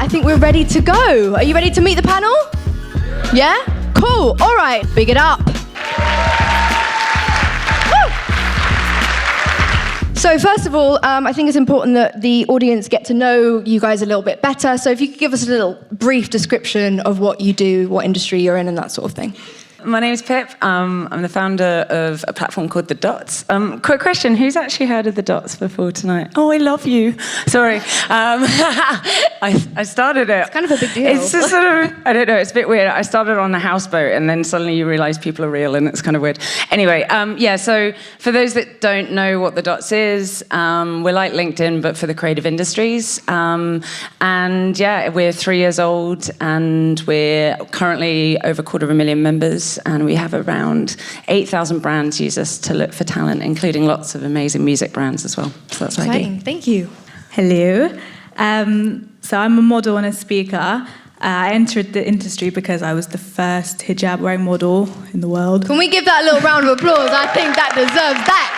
I think we're ready to go. Are you ready to meet the panel? Yeah? Cool. All right. Big it up. So first of all, I think it's important that the audience get to know you guys a little bit better. So if you could give us a little brief description of what you do, what industry you're in, and that sort of thing. My name's Pip. I'm the founder of a platform called The Dots. Quick question, who's actually heard of The Dots before tonight? Oh, I love you. Sorry. I started it. It's kind of a big deal. It's just sort of, I don't know, it's a bit weird. I started on a houseboat and then suddenly you realise people are real and it's kind of weird. Anyway, so for those that don't know what The Dots is, we're like LinkedIn, but for the creative industries. And yeah, we're 3 years old and we're currently over 250,000 members. And we have around 8,000 brands use us to look for talent, including lots of amazing music brands as well. So that's what I do. Thank you. Hello. So I'm a model and a speaker. I entered the industry because I was the first hijab-wearing model in the world. Can we give that a little round of applause? I think that deserves that.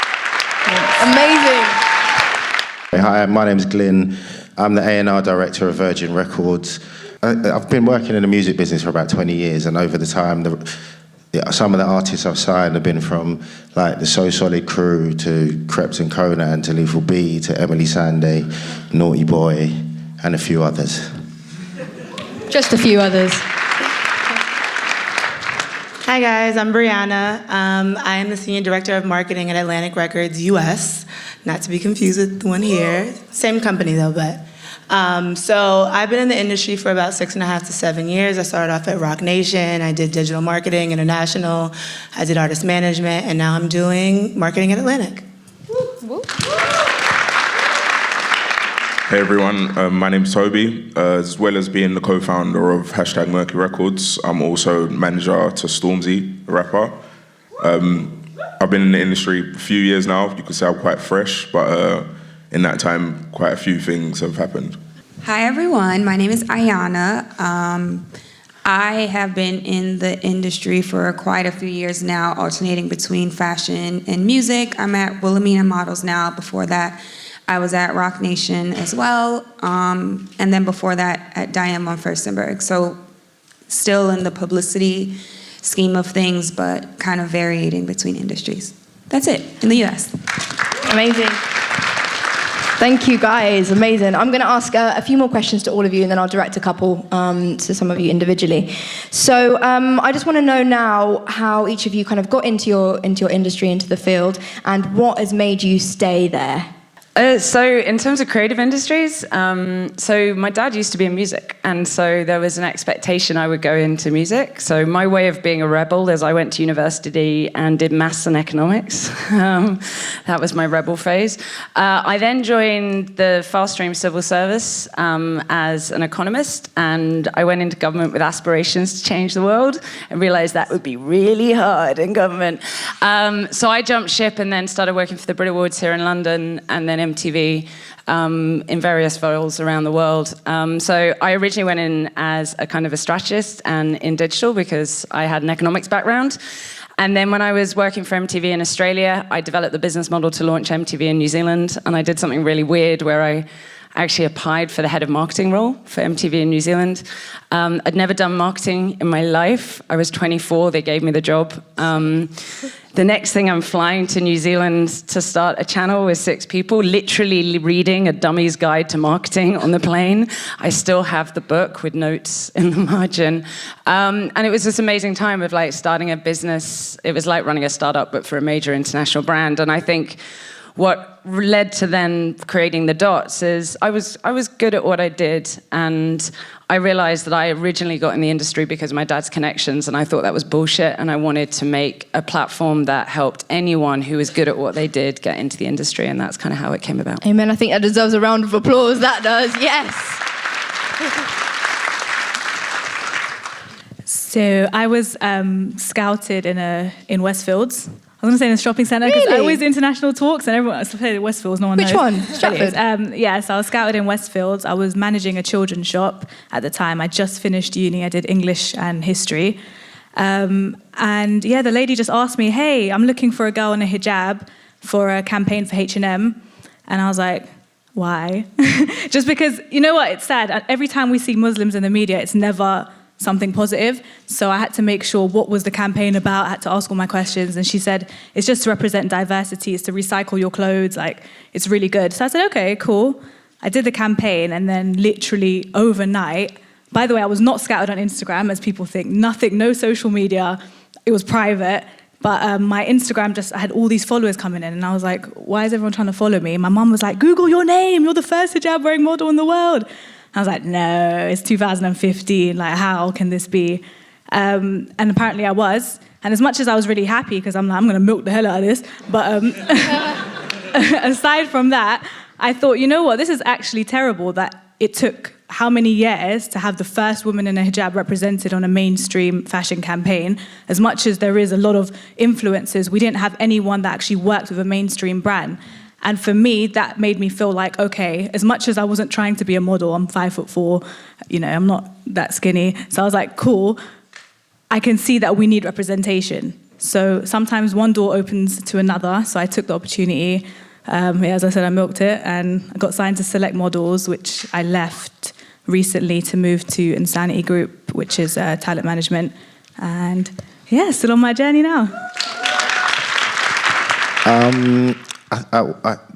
Amazing. Hi, my name's Glyn. I'm the A&R director of Virgin Records. I've been working in the music business for about 20 years, and over the time, some of the artists I've signed have been from like the So Solid crew to Krept and Conan to Lethal B to Emily Sandé, Naughty Boy, and a few others. Just a few others. Hi guys, I'm Brianna. I am the Senior Director of Marketing at Atlantic Records US, not to be confused with the one here. Same company though, but. So I've been in the industry for about 6.5 to 7 years. I started off at Rock Nation. I did digital marketing, international. I did artist management, and now I'm doing marketing at Atlantic. Hey everyone, my name's Toby. As well as being the co-founder of #Murky Records, I'm also manager to Stormzy, a rapper. I've been in the industry a few years now. You could say I'm quite fresh, but in that time, quite a few things have happened. Hi everyone, my name is Ayana. I have been in the industry for quite a few years now, alternating between fashion and music. I'm at Wilhelmina Models now. Before that, I was at Rock Nation as well. And then before that, at Diane von Furstenberg. So still in the publicity scheme of things, but kind of varying between industries. That's it, in the US. Amazing. Thank you, guys. Amazing. I'm going to ask a few more questions to all of you, and then I'll direct a couple to some of you individually. So I just want to know now how each of you kind of got into your industry, into the field, and what has made you stay there. So in terms of creative industries, so my dad used to be in music, and so there was an expectation I would go into music. So my way of being a rebel is I went to university and did maths and economics. That was my rebel phase. I then joined the fast-stream civil service as an economist, and I went into government with aspirations to change the world and realized that would be really hard in government. So I jumped ship and then started working for the Brit Awards here in London, and then MTV in various roles around the world. So I originally went in as a kind of a strategist and in digital because I had an economics background. And then when I was working for MTV in Australia, I developed the business model to launch MTV in New Zealand. And I did something really weird where I actually applied for the head of marketing role for MTV in New Zealand. I'd never done marketing in my life. I was 24, they gave me the job. The next thing, I'm flying to New Zealand to start a channel with 6 people, literally reading a dummy's guide to marketing on the plane. I still have the book with notes in the margin. And it was this amazing time of like starting a business. It was like running a startup, but for a major international brand. And I think what led to then creating The Dots is I was good at what I did, and I realized that I originally got in the industry because of my dad's connections, and I thought that was bullshit, and I wanted to make a platform that helped anyone who was good at what they did get into the industry, and that's kind of how it came about. Amen. I think that deserves a round of applause. That does, yes. So I was scouted in Westfields. I was going to say in a shopping centre because Really? I always do international talks and everyone else played at Westfields, no one knows. Which one? Stratford? Yeah, so I was scouted in Westfields. I was managing a children's shop at the time. I just finished uni. I did English and history. And yeah, the lady just asked me, hey, I'm looking for a girl in a hijab for a campaign for H&M. And I was like, why? Just because, you know what, it's sad. Every time we see Muslims in the media, it's never something positive. So I had to make sure what was the campaign about. I had to ask all my questions. And she said, it's just to represent diversity. It's to recycle your clothes. Like, it's really good. So I said, okay, cool. I did the campaign, and then literally overnight, by the way, I was not scattered on Instagram, as people think. Nothing, no social media. It was private. But my Instagram I had all these followers coming in, and I was like, why is everyone trying to follow me? And my mum was like, Google your name. You're the first hijab-wearing model in the world. I was like, no, it's 2015. Like, how can this be? And apparently I was. And as much as I was really happy, because I'm like, I'm going to milk the hell out of this. But aside from that, I thought, you know what? This is actually terrible that it took how many years to have the first woman in a hijab represented on a mainstream fashion campaign. As much as there is a lot of influencers, we didn't have anyone that actually worked with a mainstream brand. And for me, that made me feel like, okay, as much as I wasn't trying to be a model, I'm 5'4", you know, I'm not that skinny. So I was like, cool, I can see that we need representation. So sometimes one door opens to another. So I took the opportunity. As I said, I milked it, and I got signed to Select Models, which I left recently to move to Insanity Group, which is talent management. And yeah, still on my journey now.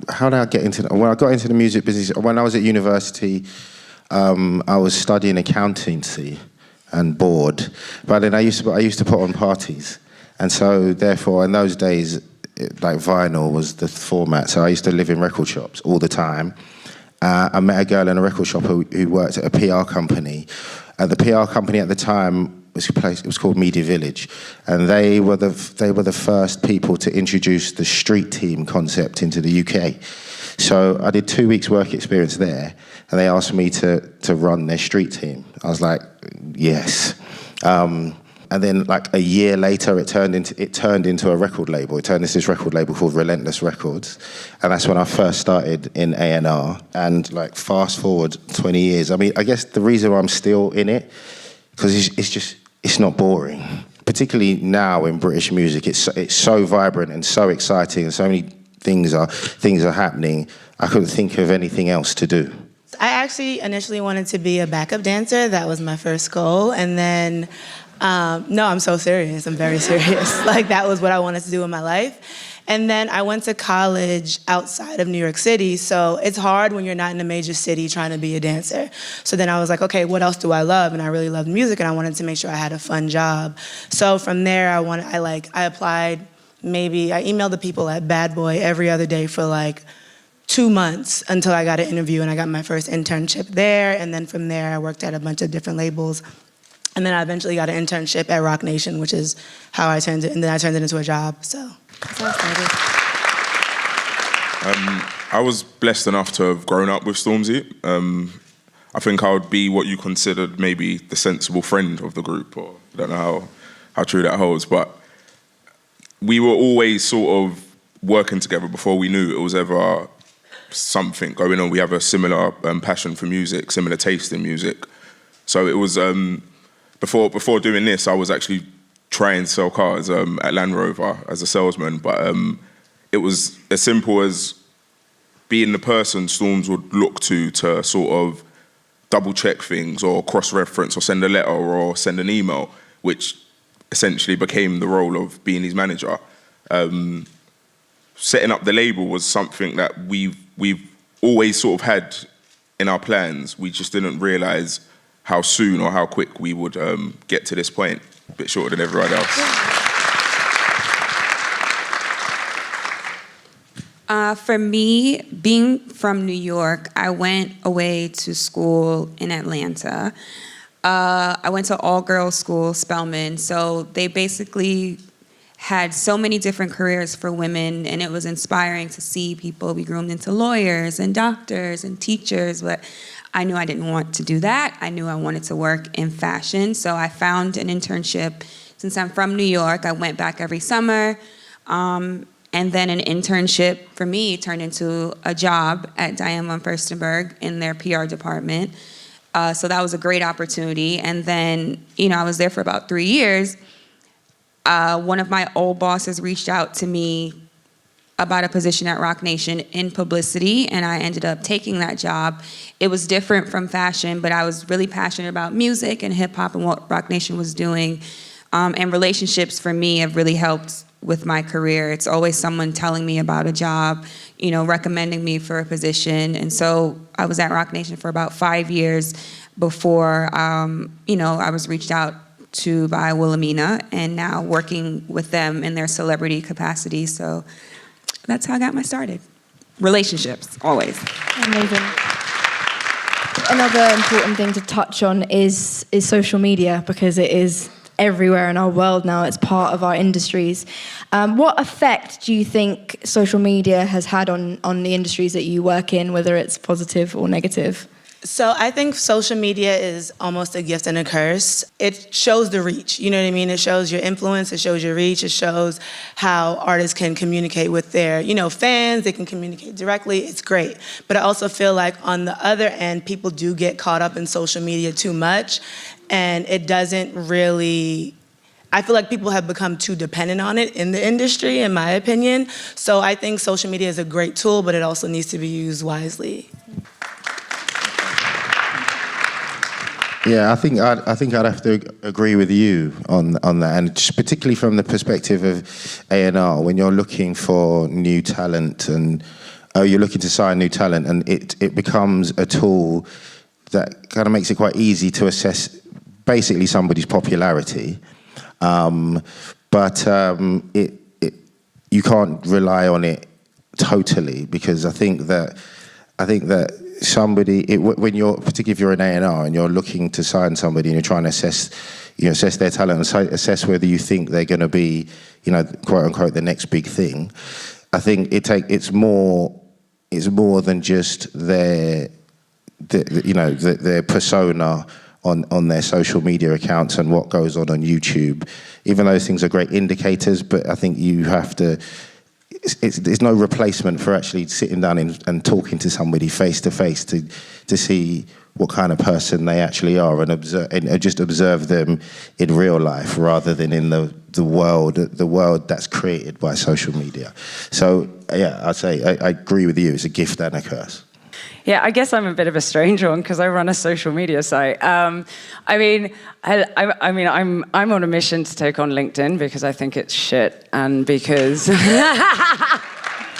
How did I get into that? When I got into the music business, when I was at university, I was studying accountancy and board. But then I used to put on parties. And so therefore, in those days, like vinyl was the format. So I used to live in record shops all the time. I met a girl in a record shop who worked at a PR company. The PR company at the time it was called Media Village, and they were the first people to introduce the street team concept into the UK. So I did 2 weeks work experience there, and they asked me to run their street team. I was like, yes. And then, like a year later, it turned into a record label. It turned into this record label called Relentless Records, and that's when I first started in A&R. And like fast forward 20 years, I mean, I guess the reason why I'm still in it, because it's not boring. Particularly now in British music, it's so vibrant and so exciting, and so many things are happening. I couldn't think of anything else to do. I actually initially wanted to be a backup dancer. That was my first goal, and then. No, I'm so serious. I'm very serious. Like, that was what I wanted to do in my life. And then I went to college outside of New York City, so it's hard when you're not in a major city trying to be a dancer. So then I was like, okay, what else do I love? And I really loved music, and I wanted to make sure I had a fun job. So from there, I applied. I emailed the people at Bad Boy every other day for like 2 months until I got an interview, and I got my first internship there. And then from there, I worked at a bunch of different labels. And then I eventually got an internship at Rock Nation, which is how I turned it, and then I turned it into a job, so that's how I started. I was blessed enough to have grown up with Stormzy. I think I would be what you considered maybe the sensible friend of the group, or I don't know how true that holds, but we were always sort of working together before we knew it was ever something going on. We have a similar passion for music, similar taste in music. So it was... Before doing this, I was actually trying to sell cars at Land Rover as a salesman, but it was as simple as being the person Storms would look to sort of double-check things or cross-reference or send a letter or send an email, which essentially became the role of being his manager. Setting up the label was something that we've always sort of had in our plans. We just didn't realise how soon or how quick we would get to this point, a bit shorter than everyone else. For me, being from New York, I went away to school in Atlanta. I went to all-girls school, Spelman, so they basically had so many different careers for women, and it was inspiring to see people be groomed into lawyers and doctors and teachers, but I knew I didn't want to do that. I knew I wanted to work in fashion, so I found an internship. Since I'm from New York, I went back every summer, and then an internship for me turned into a job at Diane von Furstenberg in their PR department. So that was a great opportunity, and then, I was there for about 3 years. One of my old bosses reached out to me about a position at Roc Nation in publicity, and I ended up taking that job. It was different from fashion, but I was really passionate about music and hip hop and what Roc Nation was doing. And relationships for me have really helped with my career. It's always someone telling me about a job, recommending me for a position. And so I was at Roc Nation for about 5 years before, I was reached out to by Wilhelmina, and now working with them in their celebrity capacity. So that's how I got my started. Relationships, always. Amazing. Another important thing to touch on is social media, because it is everywhere in our world now. It's part of our industries. What effect do you think social media has had on the industries that you work in, whether it's positive or negative? So I think social media is almost a gift and a curse. It shows the reach, you know what I mean? It shows your influence, it shows your reach, it shows how artists can communicate with their, fans, they can communicate directly, it's great. But I also feel like on the other end, people do get caught up in social media too much, and it doesn't really, I feel like people have become too dependent on it in the industry, in my opinion. So I think social media is a great tool, but it also needs to be used wisely. Yeah, I think I'd have to agree with you on that, and just particularly from the perspective of A&R, when you're looking for new talent and you're looking to sign new talent, and it becomes a tool that kind of makes it quite easy to assess basically somebody's popularity, but you can't rely on it totally, because I think that somebody, when you're, particularly if you're an A&R and you're looking to sign somebody and you're trying to assess their talent and assess whether you think they're going to be, quote unquote, the next big thing. I think it's more than just their persona on their social media accounts and what goes on YouTube. Even those things are great indicators, but I think you have to. There's no replacement for actually sitting down and talking to somebody face to face to see what kind of person they actually are, and just observe them in real life rather than in the world that's created by social media. So yeah, I'd say I agree with you. It's a gift and a curse. Yeah, I guess I'm a bit of a strange one because I run a social media site. I'm on a mission to take on LinkedIn because I think it's shit, and because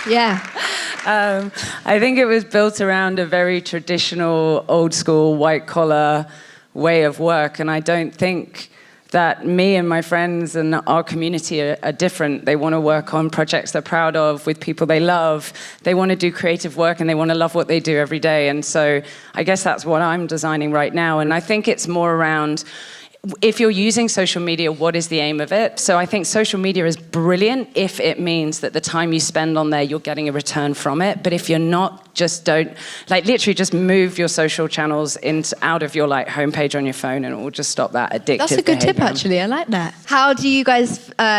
Yeah. I think it was built around a very traditional, old school, white collar way of work, and I don't think that me and my friends and our community are different. They want to work on projects they're proud of with people they love. They want to do creative work and they want to love what they do every day. And so I guess that's what I'm designing right now. And I think it's more around, if you're using social media, what is the aim of it? So I think social media is brilliant if it means that the time you spend on there, you're getting a return from it. But if you're not, just don't, literally just move your social channels out of your homepage on your phone, and it will just stop that addictive That's a good tip, behavior. actually. I like that. How do you guys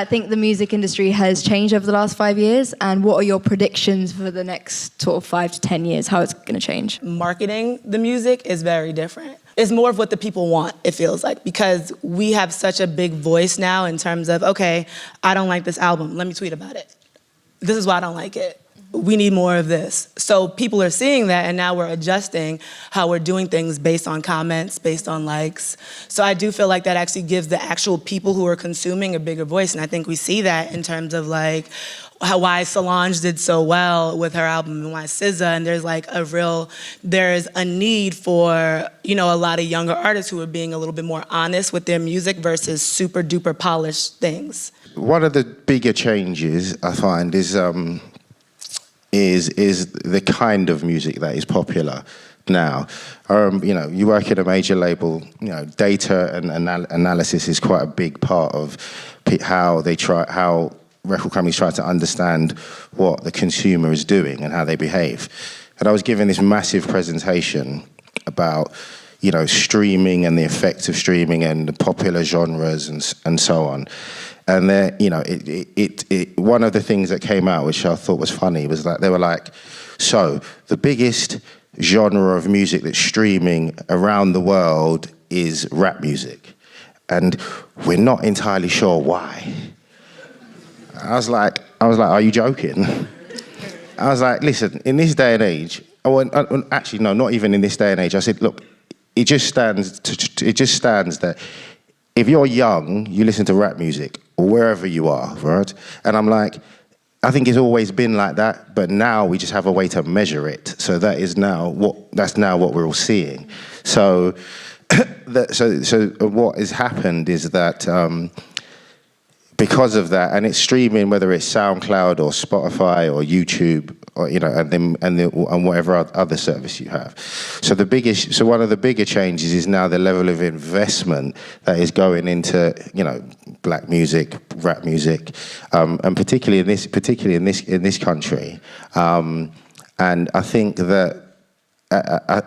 think the music industry has changed over the last 5 years? And what are your predictions for the next sort of 5 to 10 years? How it's going to change? Marketing the music is very different. It's more of what the people want, it feels like, because we have such a big voice now in terms of, okay, I don't like this album, let me tweet about it. This is why I don't like it. We need more of this. So people are seeing that, and now we're adjusting how we're doing things based on comments, based on likes. So I do feel like that actually gives the actual people who are consuming a bigger voice, and I think we see that in terms of why Solange did so well with her album, and why SZA, and there's a need for, a lot of younger artists who are being a little bit more honest with their music versus super duper polished things. One of the bigger changes I find is the kind of music that is popular now. You work at a major label, data and analysis is quite a big part of how record companies try to understand what the consumer is doing and how they behave. And I was given this massive presentation about, streaming and the effects of streaming and the popular genres and so on. And there, one of the things that came out, which I thought was funny, was that they were like, so the biggest genre of music that's streaming around the world is rap music. And we're not entirely sure why. I was like, are you joking? I was like, listen, in this day and age, actually, no, not even in this day and age. I said, look, it just stands that if you're young, you listen to rap music or wherever you are, right? And I'm like, I think it's always been like that, but now we just have a way to measure it. So that's now what we're all seeing. So, so what has happened is that because of that, and it's streaming, whether it's SoundCloud or Spotify or YouTube, or and whatever other service you have. So one of the bigger changes is now the level of investment that is going into black music, rap music, and particularly in this country. And I think that.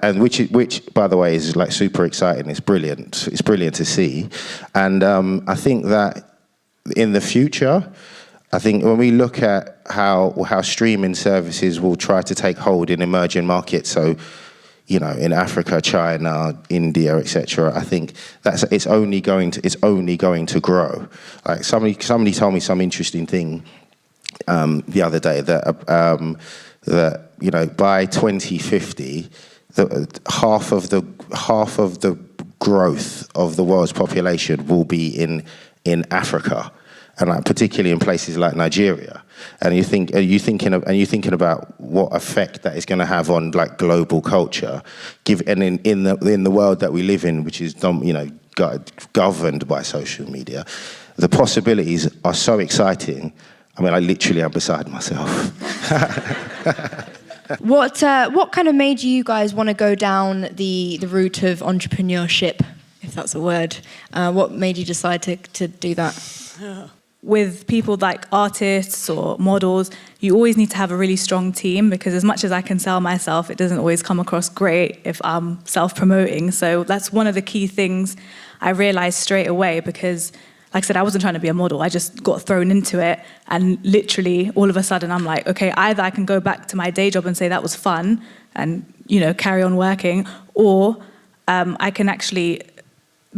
And which, by the way, is like super exciting. It's brilliant. It's brilliant to see, and I think that in the future, I think when we look at how streaming services will try to take hold in emerging markets, so in Africa, China, India, etc., I think it's only going to grow. Like somebody told me some interesting thing the other day that by 2050, half of the growth of the world's population will be in Africa, and particularly in places like Nigeria. And you're thinking about what effect that is going to have on like global culture, and in the world that we live in, which is governed by social media. The possibilities are so exciting. I mean, I literally am beside myself. What kind of made you guys want to go down the route of entrepreneurship, if that's a word? What made you decide to do that? With people like artists or models, you always need to have a really strong team, because as much as I can sell myself, it doesn't always come across great if I'm self-promoting. So that's one of the key things I realized straight away, because like I said, I wasn't trying to be a model. I just got thrown into it, and literally all of a sudden I'm like, okay, either I can go back to my day job and say that was fun and carry on working, or I can actually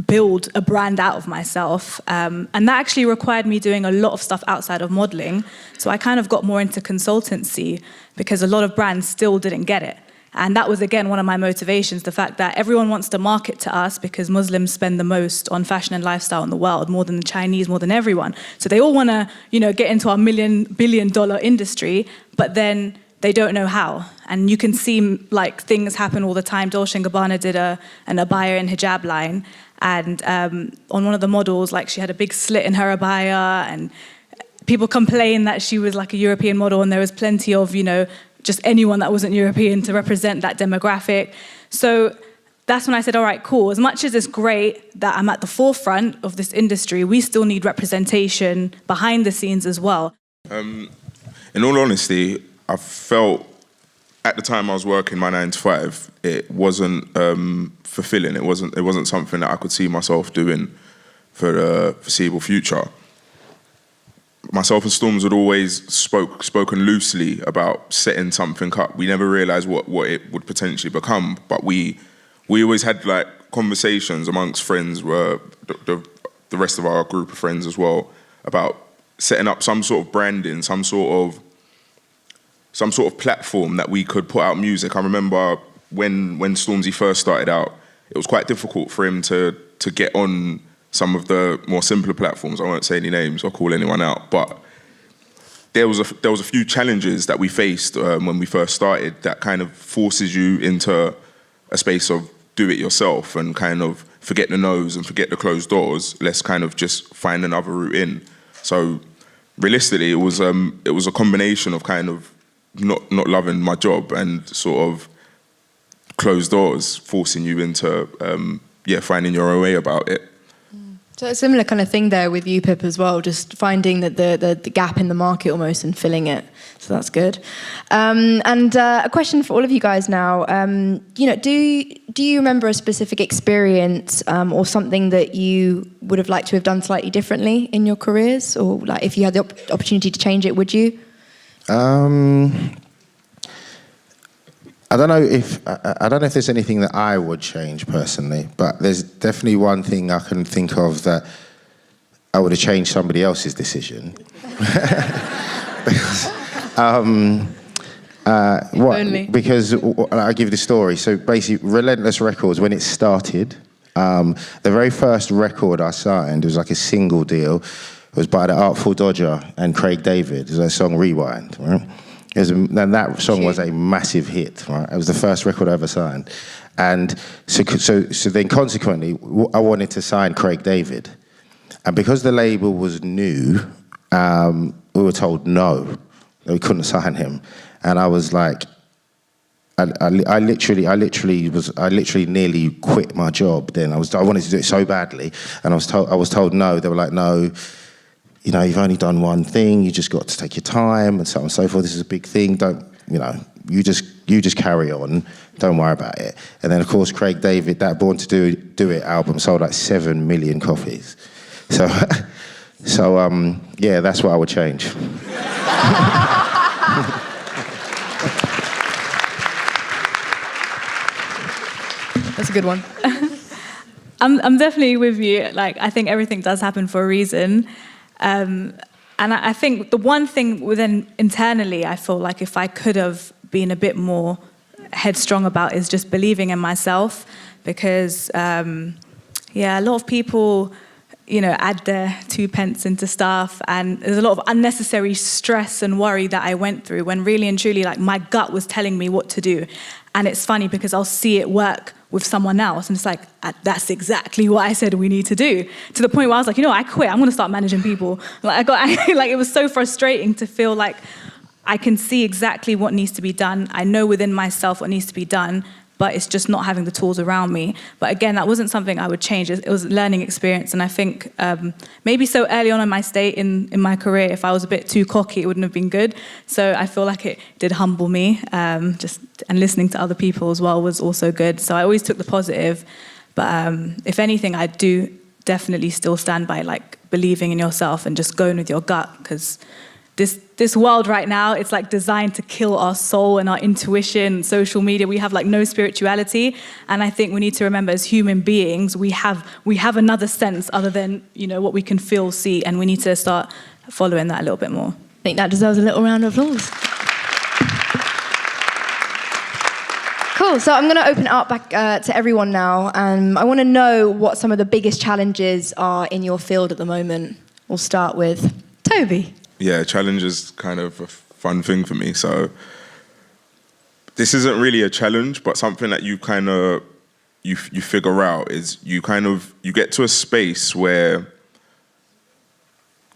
build a brand out of myself. And that actually required me doing a lot of stuff outside of modeling. So I kind of got more into consultancy, because a lot of brands still didn't get it. And that was, again, one of my motivations, the fact that everyone wants to market to us because Muslims spend the most on fashion and lifestyle in the world, more than the Chinese, more than everyone. So they all want to, get into our billion-dollar industry, but then they don't know how. And you can see like things happen all the time. Dolce & Gabbana did an abaya and hijab line. And on one of the models, like she had a big slit in her abaya, and people complained that she was like a European model, and there was plenty of, just anyone that wasn't European to represent that demographic. So that's when I said, all right, cool. As much as it's great that I'm at the forefront of this industry, we still need representation behind the scenes as well. In all honesty, I felt at the time I was working my 9 to 5, it wasn't fulfilling. It wasn't something that I could see myself doing for the foreseeable future. Myself and Storms had always spoken loosely about setting something up. We never realised what it would potentially become, but we always had like conversations amongst friends, the rest of our group of friends as well, about setting up some sort of branding, some sort of platform that we could put out music. I remember when Stormzy first started out, it was quite difficult for him to get on some of the more simpler platforms. I won't say any names or call anyone out, but there was a few challenges that we faced when we first started that kind of forces you into a space of do it yourself and kind of forget the no's and forget the closed doors. Let's kind of just find another route in. So realistically, it was a combination of kind of not loving my job and sort of closed doors forcing you into finding your own way about it. So a similar kind of thing there with you, Pip, as well, just finding that the gap in the market almost and filling it. So that's good. And a question for all of you guys now. Do you remember a specific experience or something that you would have liked to have done slightly differently in your careers? Or like if you had the opportunity to change it, would you? I don't know if there's anything that I would change personally, but there's definitely one thing I can think of that I would have changed somebody else's decision. Because What? Only. Because I'll give you the story. So basically, Relentless Records, when it started, the very first record I signed was like a single deal. It was by the Artful Dodger and Craig David. It was a song Rewind, right? And that song was a massive hit, right? It was the first record I ever signed. And so then consequently, I wanted to sign Craig David. And because the label was new, we were told no, we couldn't sign him. And I was like, I literally nearly quit my job then. I wanted to do it so badly. And I was told no. They were like, no, you know, you've only done one thing, you just got to take your time and so on and so forth. This is a big thing, don't, you know, you just carry on, don't worry about it. And then of course Craig David, that Born to Do It album sold like 7 million copies. So, yeah, that's what I would change. That's a good one. I'm definitely with you. Like, I think everything does happen for a reason. And I think the one thing within internally, I feel like if I could have been a bit more headstrong about is just believing in myself. Because, yeah, a lot of people, you know, add their 2 pence into stuff, and there's a lot of unnecessary stress and worry that I went through when really and truly, like, my gut was telling me what to do. And it's funny because I'll see it work with someone else, and it's like, that's exactly what I said we need to do. To the point where I was like, you know, I quit. I'm going to start managing people. Like, like, it was so frustrating to feel like I can see exactly what needs to be done. I know within myself what needs to be done, but it's just not having the tools around me. But again, that wasn't something I would change. It was a learning experience. And I think maybe so early on in my state in my career, if I was a bit too cocky, it wouldn't have been good. So I feel like it did humble me. And listening to other people as well was also good. So I always took the positive. But if anything, I do definitely still stand by like believing in yourself and just going with your gut, because this world right now, it's like designed to kill our soul and our intuition, social media. We have like no spirituality. And I think we need to remember as human beings, we have another sense other than, you know, what we can feel, see, and we need to start following that a little bit more. I think that deserves a little round of applause. Cool, so I'm going to open it up back to everyone now. I want to know what some of the biggest challenges are in your field at the moment. We'll start with Toby. Yeah, challenge is kind of a fun thing for me. So this isn't really a challenge, but something that you kind of you figure out is you get to a space where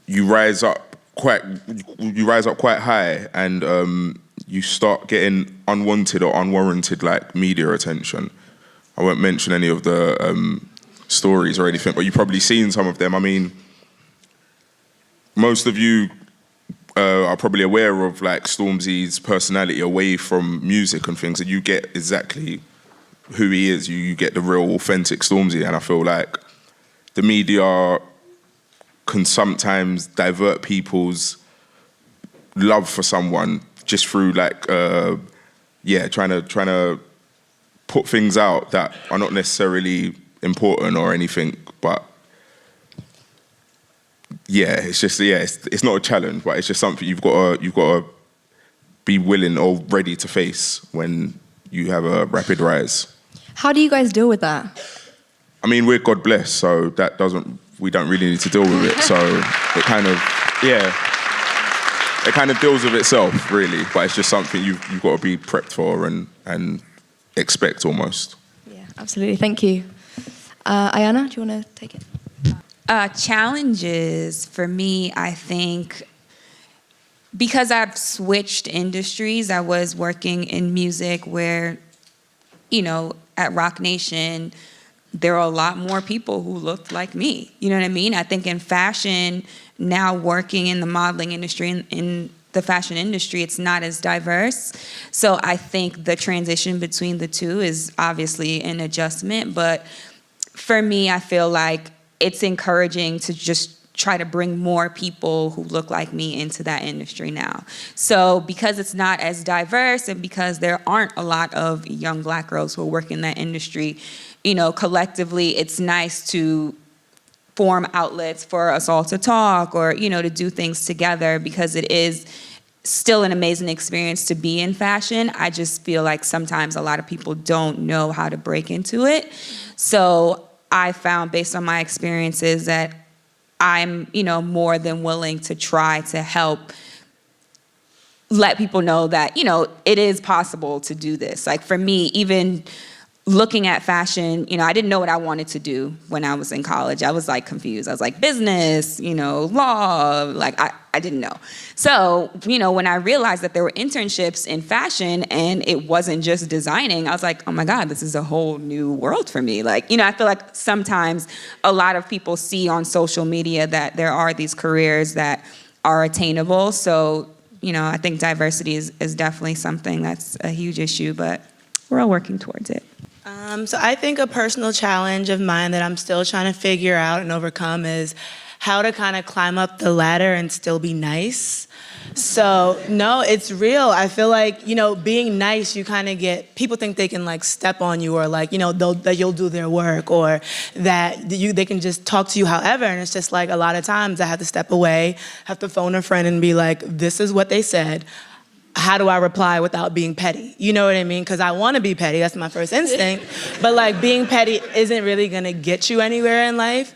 you rise up quite high, and you start getting unwanted or unwarranted like media attention. I won't mention any of the stories or anything, but you've probably seen some of them. I mean, most of you are probably aware of like Stormzy's personality away from music and things, and you get exactly who he is. You get the real authentic Stormzy, and I feel like the media can sometimes divert people's love for someone just through like trying to put things out that are not necessarily important or anything, but yeah, it's just it's not a challenge, but it's just something you've got to be willing or ready to face when you have a rapid rise. How do you guys deal with that? I mean, we're God blessed, so we don't really need to deal with it. So it kind of deals with itself, really. But it's just something you've got to be prepped for and expect almost. Yeah, absolutely. Thank you. Ayana, do you want to take it? Challenges for me, I think, because I've switched industries. I was working in music where, you know, at Rock Nation, there are a lot more people who looked like me. You know what I mean? I think in fashion, now working in the modeling industry, in the fashion industry, it's not as diverse. So I think the transition between the two is obviously an adjustment. But for me, I feel like it's encouraging to just try to bring more people who look like me into that industry now. So because it's not as diverse and because there aren't a lot of young Black girls who work in that industry, you know, collectively, it's nice to form outlets for us all to talk or, you know, to do things together, because it is still an amazing experience to be in fashion. I just feel like sometimes a lot of people don't know how to break into it. So I found, based on my experiences, that I'm, more than willing to try to help let people know that, it is possible to do this. Like for me, even looking at fashion, I didn't know what I wanted to do when I was in college. I was like confused. I was like business, law, like I didn't know. So, when I realized that there were internships in fashion and it wasn't just designing, I was like, oh my God, this is a whole new world for me. Like, I feel like sometimes a lot of people see on social media that there are these careers that are attainable. So, I think diversity is definitely something that's a huge issue, but we're all working towards it. So I think a personal challenge of mine that I'm still trying to figure out and overcome is how to kind of climb up the ladder and still be nice. So, no, it's real. I feel like, being nice, you kind of people think they can like step on you or like, that you'll do their work or that they can just talk to you however. And it's just like a lot of times I have to step away, have to phone a friend and be like, this is what they said. How do I reply without being petty? You know what I mean? Because I want to be petty. That's my first instinct. But like being petty isn't really going to get you anywhere in life.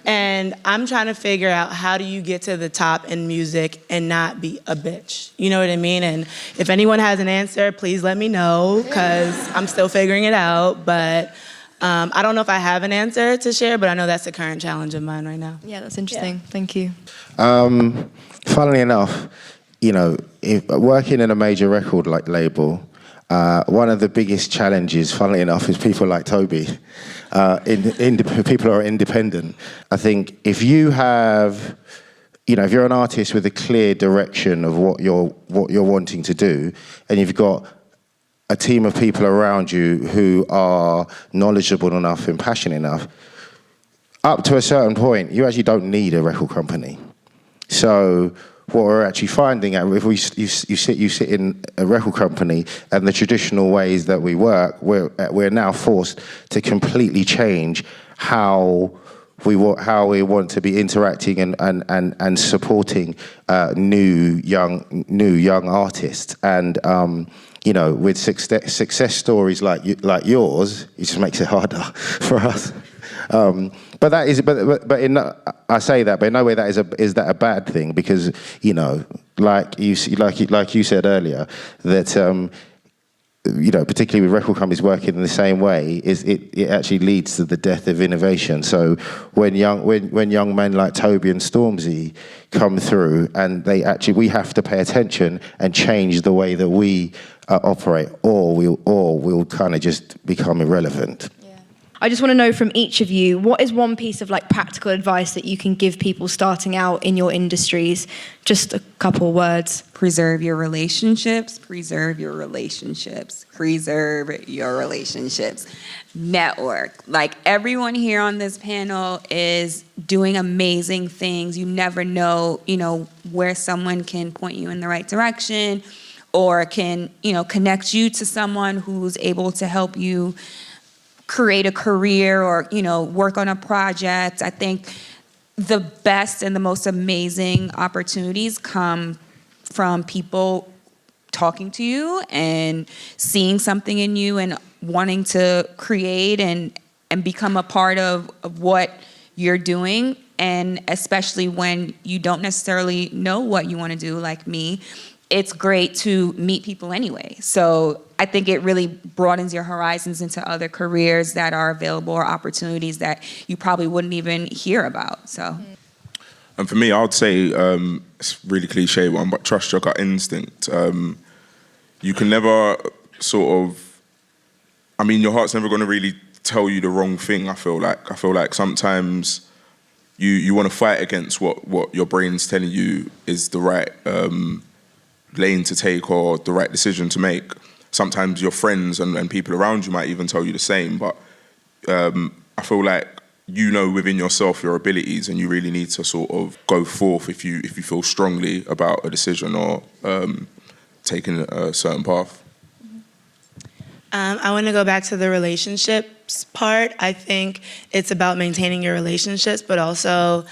And I'm trying to figure out how do you get to the top in music and not be a bitch? You know what I mean? And if anyone has an answer, please let me know because I'm still figuring it out. But I don't know if I have an answer to share, but I know that's the current challenge of mine right now. Yeah, that's interesting. Thank you. Funnily enough, if working in a major record label, one of the biggest challenges, funnily enough, is people like Toby. People are independent. I think if you have, if you're an artist with a clear direction of what you're wanting to do, and you've got a team of people around you who are knowledgeable enough and passionate enough, up to a certain point, you actually don't need a record company. So what we're actually finding out, if you sit in a record company and the traditional ways that we work, we're now forced to completely change how we want to be interacting and supporting new young artists. And with success stories like yours, it just makes it harder for us. But that is, I say that, but in no way is that a bad thing, because like you said earlier, that particularly with record companies working in the same way, it actually leads to the death of innovation. So when young men like Toby and Stormzy come through, and we have to pay attention and change the way that we operate, or we'll kind of just become irrelevant. I just want to know from each of you, what is one piece of like practical advice that you can give people starting out in your industries? Just a couple words. Preserve your relationships, preserve your relationships, preserve your relationships. Network. Like everyone here on this panel is doing amazing things. You never know, where someone can point you in the right direction or can, connect you to someone who's able to help you create a career or, work on a project. I think the best and the most amazing opportunities come from people talking to you and seeing something in you and wanting to create and become a part of what you're doing. And especially when you don't necessarily know what you want to do, like me, it's great to meet people anyway. So I think it really broadens your horizons into other careers that are available or opportunities that you probably wouldn't even hear about. So, and for me, I would say it's a really cliche one, but trust your gut instinct. You can never your heart's never going to really tell you the wrong thing. I feel like sometimes you want to fight against what your brain's telling you is the right lane to take or the right decision to make. Sometimes your friends and people around you might even tell you the same, but I feel like within yourself your abilities, and you really need to sort of go forth if you feel strongly about a decision or taking a certain path. I want to go back to the relationships part. I think it's about maintaining your relationships, but also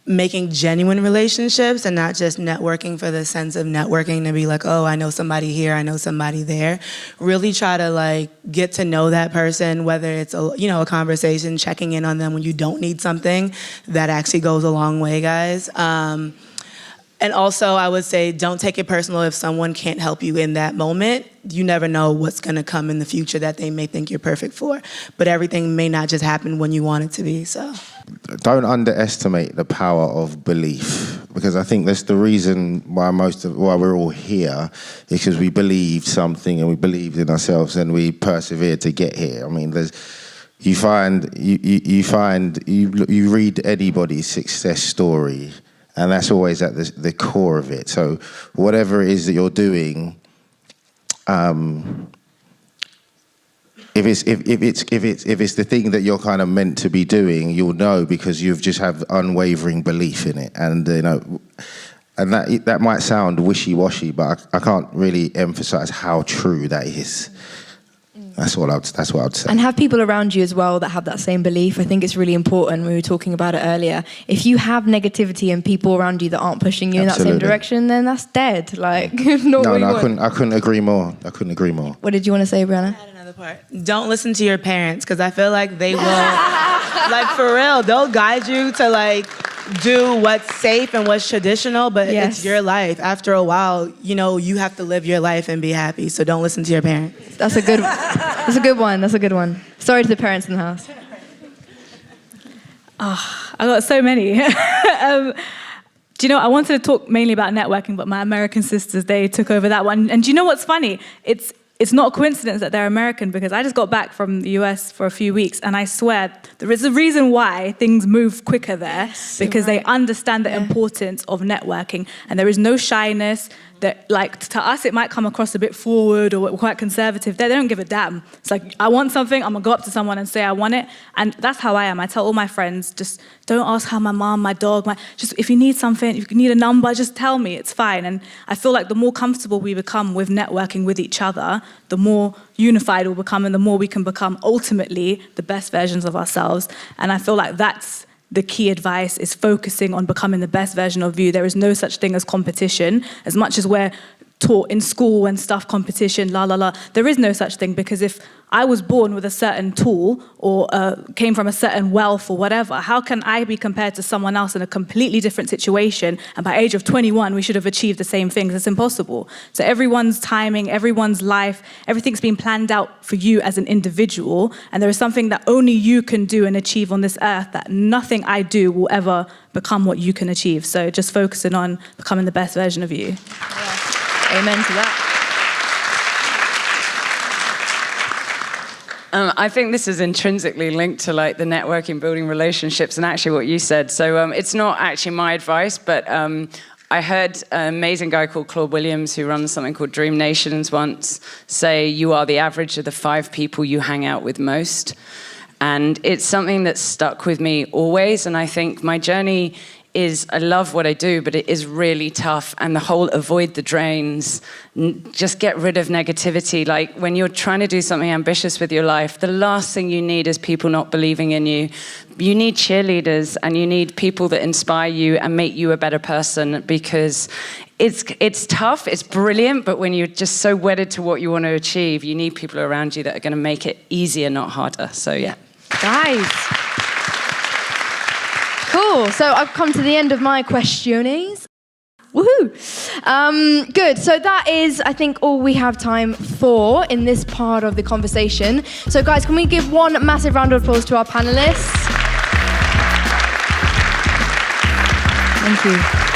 making genuine relationships and not just networking for the sense of networking to be like, oh, I know somebody here, I know somebody there. Really try to like get to know that person, whether it's a conversation, checking in on them when you don't need something. That actually goes a long way, guys. And also, I would say, don't take it personal if someone can't help you in that moment. You never know what's gonna come in the future that they may think you're perfect for. But everything may not just happen when you want it to be, so. Don't underestimate the power of belief, because I think that's the reason why we're all here, is because we believed something and we believed in ourselves and we persevered to get here. I mean, you read anybody's success story, and that's always at the core of it. So whatever it is that you're doing, if it's the thing that you're kind of meant to be doing, you'll know because you've just have unwavering belief in it. And and that might sound wishy-washy, but I can't really emphasize how true that is. That's what I'd say. And have people around you as well that have that same belief. I think it's really important. We were talking about it earlier. If you have negativity and people around you that aren't pushing you in that same direction, then that's dead. Like, I couldn't agree more. What did you want to say, Brianna? I had another part. Don't listen to your parents, because I feel like they will, like for real, they'll guide you to like do what's safe and what's traditional, but it's your life. After a while, you have to live your life and be happy. So don't listen to your parents. That's a good one. Sorry to the parents in the house. I got so many. Do you know, I wanted to talk mainly about networking, but my American sisters, they took over that one. And do you know what's funny? It's not a coincidence that they're American, because I just got back from the US for a few weeks, and I swear there is a reason why things move quicker there, because they understand the importance of networking, and there is no shyness. That, like, to us, it might come across a bit forward or quite conservative. They don't give a damn. It's like, I want something, I'm gonna go up to someone and say I want it. And that's how I am. I tell all my friends, just don't ask how my mom, my dog, just if you need something, if you need a number, just tell me, it's fine. And I feel like the more comfortable we become with networking with each other, the more unified we'll become and the more we can become ultimately the best versions of ourselves. And I feel like that's the key advice, is focusing on becoming the best version of you. There is no such thing as competition. As much as we're taught in school and stuff, competition, there is no such thing, because if I was born with a certain tool or came from a certain wealth or whatever, how can I be compared to someone else in a completely different situation, and by age of 21 we should have achieved the same things? It's impossible. So everyone's timing, everyone's life, everything's been planned out for you as an individual, and there is something that only you can do and achieve on this earth that nothing I do will ever become what you can achieve. So just focusing on becoming the best version of you. Amen to that. I think this is intrinsically linked to like the networking, building relationships, and actually what you said. So it's not actually my advice, but I heard an amazing guy called Claude Williams, who runs something called Dream Nations, once say, you are the average of the 5 people you hang out with most. And it's something that's stuck with me always. And I think my journey is, I love what I do, but it is really tough. And the whole avoid the drains, just get rid of negativity. Like when you're trying to do something ambitious with your life, the last thing you need is people not believing in you. You need cheerleaders, and you need people that inspire you and make you a better person, because it's tough, it's brilliant, but when you're just so wedded to what you want to achieve, you need people around you that are going to make it easier, not harder. So yeah. Guys. Cool. So I've come to the end of my questionings. Woohoo! Good. So that is, I think, all we have time for in this part of the conversation. So guys, can we give one massive round of applause to our panelists? Thank you.